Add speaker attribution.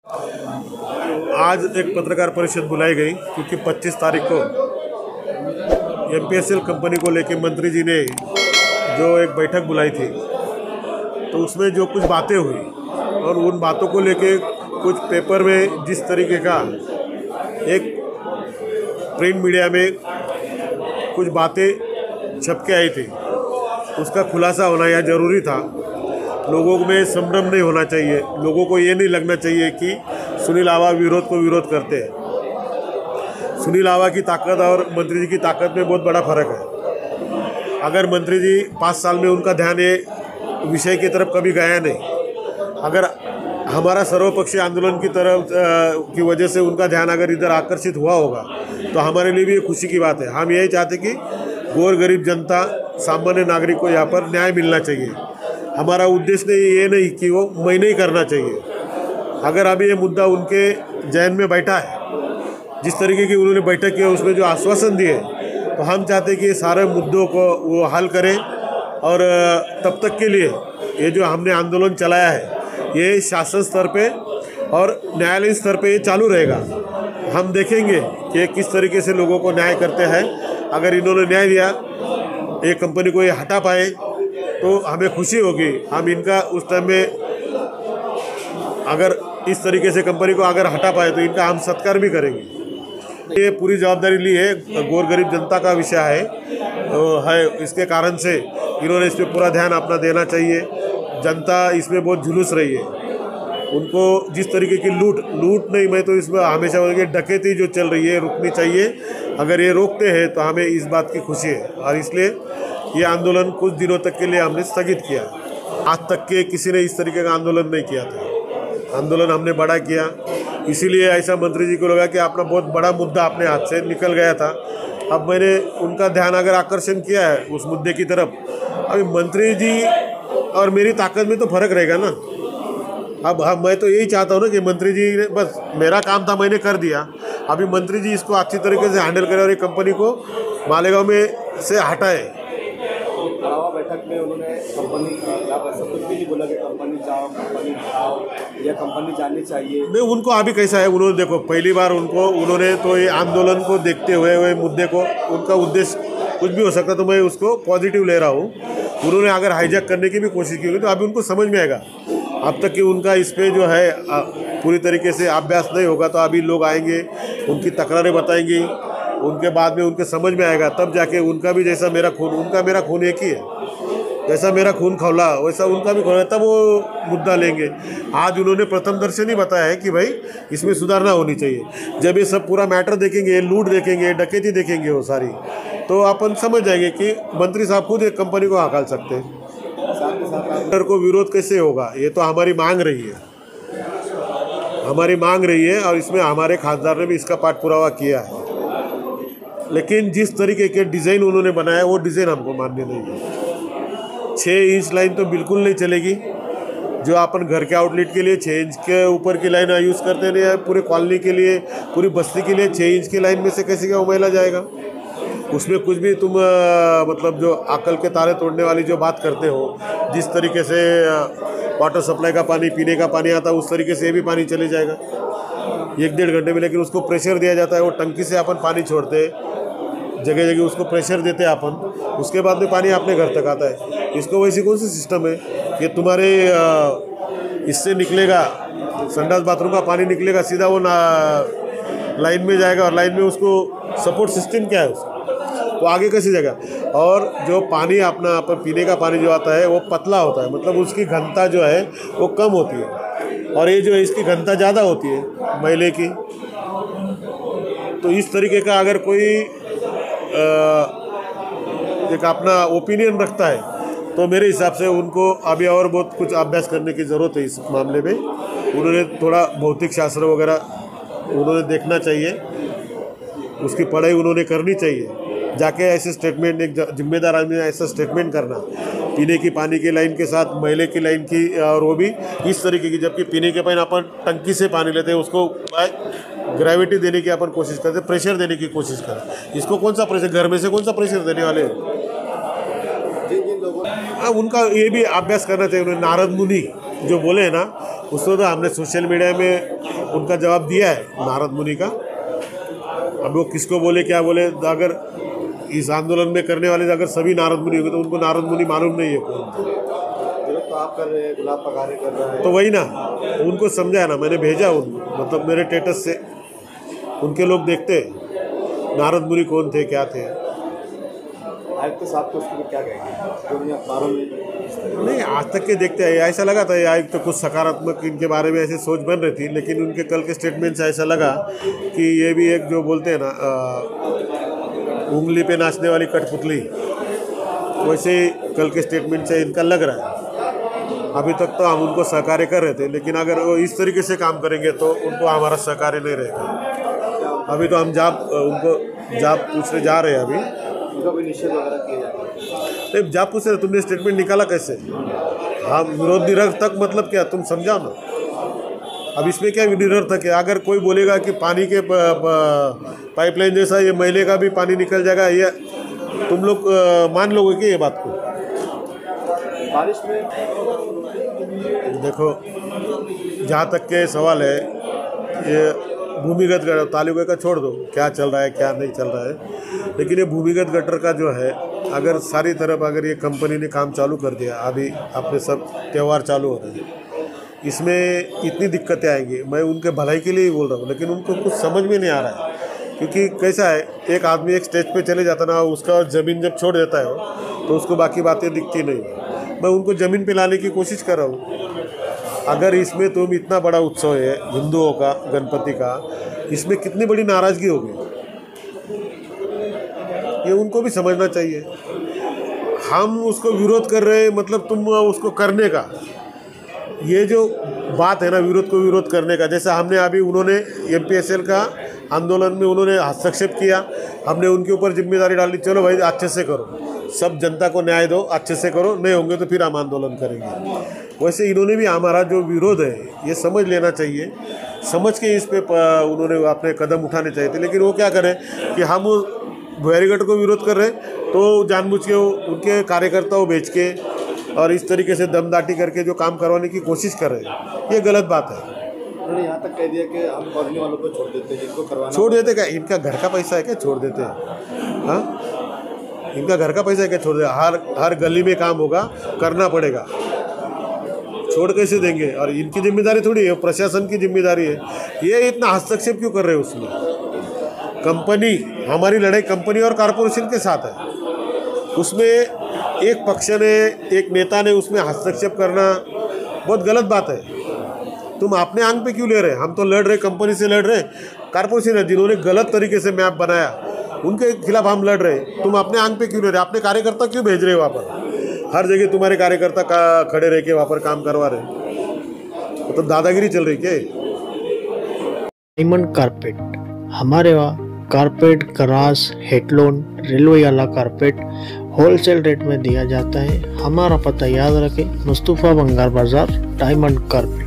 Speaker 1: आज एक पत्रकार परिषद बुलाई गई क्योंकि 25 तारीख को एमपीएसएल कंपनी को लेकर मंत्री जी ने जो एक बैठक बुलाई थी, तो उसमें जो कुछ बातें हुई और उन बातों को लेके कुछ पेपर में जिस तरीके का एक प्रिंट मीडिया में कुछ बातें छप के आई थी, उसका खुलासा होना यह ज़रूरी था। लोगों में संभ्रम नहीं होना चाहिए, लोगों को ये नहीं लगना चाहिए कि सुनील आवा विरोध को विरोध करते हैं। सुनील आवा की ताकत और मंत्री जी की ताकत में बहुत बड़ा फर्क है। अगर मंत्री जी 5 साल में उनका ध्यान ये विषय की तरफ कभी गया नहीं, अगर हमारा सर्वपक्षीय आंदोलन की तरफ की वजह से उनका ध्यान अगर इधर आकर्षित हुआ होगा तो हमारे लिए भी ये खुशी की बात है। हम यही चाहते कि गौर गरीब जनता, सामान्य नागरिक को यहाँ पर न्याय मिलना चाहिए। हमारा उद्देश्य ये नहीं कि वो महीने ही करना चाहिए। अगर अभी ये मुद्दा उनके जहन में बैठा है, जिस तरीके की उन्होंने बैठक की उसमें जो आश्वासन दिए, तो हम चाहते हैं कि सारे मुद्दों को वो हल करें और तब तक के लिए ये जो हमने आंदोलन चलाया है ये शासन स्तर पे और न्यायालय स्तर पे ये चालू रहेगा। हम देखेंगे कि किस तरीके से लोगों को न्याय करते हैं। अगर इन्होंने न्याय दिया, ये कंपनी को ये हटा पाए तो हमें खुशी होगी। हम इनका उस टाइम में अगर इस तरीके से कंपनी को अगर हटा पाए तो इनका हम सत्कार भी करेंगे। ये पूरी जवाबदारी ली है, गौर गरीब जनता का विषय है। इसके कारण से इन्होंने इस पर पूरा ध्यान अपना देना चाहिए। जनता इसमें बहुत झुलस रही है, उनको जिस तरीके की लूट नहीं, मैं तो इसमें हमेशा बोलूँगा डकैती जो चल रही है रुकनी चाहिए। अगर ये रोकते हैं तो हमें इस बात की खुशी है और इसलिए ये आंदोलन कुछ दिनों तक के लिए हमने स्थगित किया। आज तक के किसी ने इस तरीके का आंदोलन नहीं किया था। आंदोलन हमने बड़ा किया, इसीलिए ऐसा मंत्री जी को लगा कि अपना बहुत बड़ा मुद्दा अपने हाथ से निकल गया था। अब मैंने उनका ध्यान अगर आकर्षण किया है उस मुद्दे की तरफ, अभी मंत्री जी और मेरी ताकत में तो फर्क रहेगा ना। अब मैं तो यही चाहता हूँ ना कि मंत्री जी ने, बस मेरा काम था मैंने कर दिया, अभी मंत्री जी इसको अच्छी तरीके से हैंडल करें और ये कंपनी को मालेगांव में से हटाए।
Speaker 2: बैठक में उन्होंने कंपनी ऐसा कुछ भी नहीं बोला कि कंपनी जाओ, कंपनी हटाओ या कंपनी जानी चाहिए।
Speaker 1: नहीं, उनको अभी कैसा है, उन्होंने देखो पहली बार उन्होंने तो ये आंदोलन को देखते हुए मुद्दे को, उनका उद्देश्य कुछ भी हो सकता तो मैं उसको पॉजिटिव ले रहा हूँ। उन्होंने अगर हाईजैक करने की भी कोशिश की होगी तो अभी उनको समझ में आएगा। अब तक कि उनका इस पर जो है पूरी तरीके से अभ्यास नहीं होगा तो अभी लोग आएंगे, उनकी तकरारें बताएंगी, उनके बाद में उनके समझ में आएगा, तब जाके उनका भी जैसा मेरा खून, उनका मेरा खून एक ही है। जैसा मेरा खून खौला वैसा उनका भी खौला, तब वो मुद्दा लेंगे। आज उन्होंने प्रथम दर्शन ही बताया है कि भाई इसमें सुधारना होनी चाहिए। जब ये सब पूरा मैटर देखेंगे, लूट देखेंगे, डकैती देखेंगे वो सारी, तो अपन समझ जाएंगे कि मंत्री साहब खुद एक कंपनी को हकाल सकते हैं। को विरोध कैसे होगा, ये तो हमारी मांग रही है, हमारी मांग रही है और इसमें हमारे खासदार ने भी इसका पाठ पुरावा किया है। लेकिन जिस तरीके के डिज़ाइन उन्होंने बनाया वो डिज़ाइन हमको मान्य नहीं है। 6 इंच लाइन तो बिल्कुल नहीं चलेगी। जो अपन घर के आउटलेट के लिए 6 इंच के ऊपर की लाइन यूज़ करते हैं, पूरे कॉलोनी के लिए, पूरी बस्ती के लिए 6 इंच की लाइन में से कैसे क्या उमेला जाएगा। उसमें कुछ भी तुम मतलब जो अकल के तारे तोड़ने वाली जो बात करते हो, जिस तरीके से वाटर सप्लाई का पानी, पीने का पानी आता है, उस तरीके से भी पानी चले जाएगा 1-1.5 घंटे में। लेकिन उसको प्रेशर दिया जाता है, वो टंकी से अपन पानी छोड़ते हैं, जगह जगह उसको प्रेशर देते हैं अपन, उसके बाद में पानी अपने घर तक आता है। इसको वैसी कौन सी सिस्टम है कि तुम्हारे इससे निकलेगा, संडास बाथरूम का पानी निकलेगा सीधा वो लाइन में जाएगा और लाइन में उसको सपोर्ट सिस्टम क्या है उसका, तो आगे कैसी जगह। और जो पानी अपना अपन पीने का पानी जो आता है वो पतला होता है, मतलब उसकी घनता जो है वो कम होती है, और ये जो है इसकी घनता ज़्यादा होती है मैले की। तो इस तरीके का अगर कोई एक अपना ओपिनियन रखता है तो मेरे हिसाब से उनको अभी और बहुत कुछ अभ्यास करने की ज़रूरत है इस मामले में। उन्होंने थोड़ा भौतिक शास्त्र वगैरह उन्होंने देखना चाहिए, उसकी पढ़ाई उन्होंने करनी चाहिए। जाके ऐसे स्टेटमेंट, एक जिम्मेदार आदमी ऐसा स्टेटमेंट करना, पीने की पानी की लाइन के साथ मैले की लाइन की, और वो भी इस तरीके की, जबकि पीने के पानी अपन टंकी से पानी लेते हैं, उसको ग्रेविटी देने की अपन कोशिश करते, प्रेशर देने की कोशिश करें। इसको कौन सा प्रेशर, घर में से कौन सा प्रेशर देने वाले हैं। उनका ये भी अभ्यास करना चाहिए। नारद मुनि जो बोले हैं ना, उसको तो हमने सोशल मीडिया में उनका जवाब दिया है नारद मुनि का। अब वो किसको बोले क्या बोले, अगर इस आंदोलन में करने वाले अगर सभी नारद मुनि होंगे तो उनको नारद मुनि मालूम नहीं है कौन।
Speaker 2: तो आप कर रहे हैं, गुलाब का कार्य कर रहा है,
Speaker 1: तो वही ना, उनको समझाया ना, मैंने भेजा मतलब मेरे स्टेटस से उनके लोग देखते नारद मुनि कौन थे क्या थे।
Speaker 2: आयुक्त साहब को उसके क्या कहेंगे, अखबारों में
Speaker 1: नहीं आज तक के देखते हैं, ऐसा लगा था आयुक्त तो कुछ सकारात्मक इनके बारे में ऐसी सोच बन रही थी, लेकिन उनके कल के स्टेटमेंट से ऐसा लगा कि ये भी एक जो बोलते हैं ना उंगली पे नाचने वाली कठपुतली, वैसे ही कल के स्टेटमेंट से इनका लग रहा है। अभी तक तो हम उनको सहकार्य कर रहे थे, लेकिन अगर वो इस तरीके से काम करेंगे तो उनको हमारा सहकार्य नहीं रहेगा। अभी तो हम उनको जाब पूछने जा रहे हैं, अभी
Speaker 2: उनका भी निषेध वगैरह किया जाएगा।
Speaker 1: नहीं जाब पूछ रहे, तुमने स्टेटमेंट निकाला कैसे, हम विरोध निरर्थक मतलब क्या, तुम समझाओ ना। अब इसमें क्या निरर्थक है, अगर कोई बोलेगा कि पानी के पाइपलाइन जैसा ये मैले का भी पानी निकल जाएगा, ये तुम लोग मान लोगे कि ये बात को।
Speaker 2: बारिश में
Speaker 1: देखो जहाँ तक के सवाल है, ये भूमिगत गटर तालुके का छोड़ दो क्या चल रहा है क्या नहीं चल रहा है, लेकिन ये भूमिगत गटर का जो है, अगर सारी तरफ अगर ये कंपनी ने काम चालू कर दिया, अभी अपने सब त्यौहार चालू हो रहे हैं, इसमें इतनी दिक्कतें आएंगी। मैं उनके भलाई के लिए ही बोल रहा हूँ, लेकिन उनको कुछ समझ में नहीं आ रहा है। क्योंकि कैसा है, एक आदमी एक स्टेज पे चले जाता ना, उसका ज़मीन जब छोड़ देता है तो उसको बाकी बातें दिखती नहीं। मैं उनको ज़मीन पे लाने की कोशिश कर रहा हूँ। अगर इसमें तुम इतना बड़ा उत्सव है हिंदुओं का, गणपति का, इसमें कितनी बड़ी नाराज़गी होगी, ये उनको भी समझना चाहिए। हम उसको विरोध कर रहे हैं, मतलब तुम उसको करने का, ये जो बात है ना, विरोध को विरोध करने का, जैसा हमने अभी उन्होंने MPSL का आंदोलन में उन्होंने हस्तक्षेप किया, हमने उनके ऊपर जिम्मेदारी डाली, चलो भाई अच्छे से करो, सब जनता को न्याय दो, अच्छे से करो, नहीं होंगे तो फिर हम आंदोलन करेंगे। वैसे इन्होंने भी हमारा जो विरोध है ये समझ लेना चाहिए, समझ के इस पे उन्होंने अपने कदम उठाने चाहिए थे। लेकिन वो क्या करें कि हम बैरिकेड को विरोध कर रहे हैं तो जानबूझ के उनके कार्यकर्ताओं बेच के और इस तरीके से दमदाटी करके जो काम करवाने की कोशिश कर रहे हैं, ये गलत बात है।
Speaker 2: उन्होंने यहाँ तक कह दिया कि हम कॉलोनी वालों को छोड़ देते हैं, जिनको करवाना
Speaker 1: छोड़ देते क्या, इनका घर का पैसा है क्या छोड़ देते हैं, हाँ इनका घर का पैसा है क्या छोड़ दे, हर गली में काम होगा, करना पड़ेगा, छोड़ कैसे देंगे। और इनकी जिम्मेदारी थोड़ी है, प्रशासन की जिम्मेदारी है। ये इतना हस्तक्षेप क्यों कर रहे हैं उसमें, कंपनी, हमारी लड़ाई कंपनी और कॉरपोरेशन के साथ है, उसमें एक पक्ष ने, एक नेता ने उसमें हस्तक्षेप करना बहुत गलत बात है। तुम अपने आंग पे क्यों ले रहे हैं, हम तो लड़ रहे, कंपनी से लड़ रहे, कॉरपोरेशन है जिन्होंने गलत तरीके से मैप बनाया उनके खिलाफ हम लड़ रहे, तुम अपने आंग पे क्यों ले रहे, अपने कार्यकर्ता क्यों भेज रहे हो वहाँ पर, हर जगह तुम्हारे कार्यकर्ता खड़े रह के वहाँ पर काम करवा रहे, तो दादागिरी चल रही क्या।
Speaker 3: डायमंड कारपेट, हमारे वहाँ कारपेट, ग्रास, हेडलोन, रेलवे वाला कारपेट होलसेल रेट में दिया जाता है। हमारा पता याद रखें, मुस्तफ़ा बंगार बाज़ार, डायमंड कारपेट।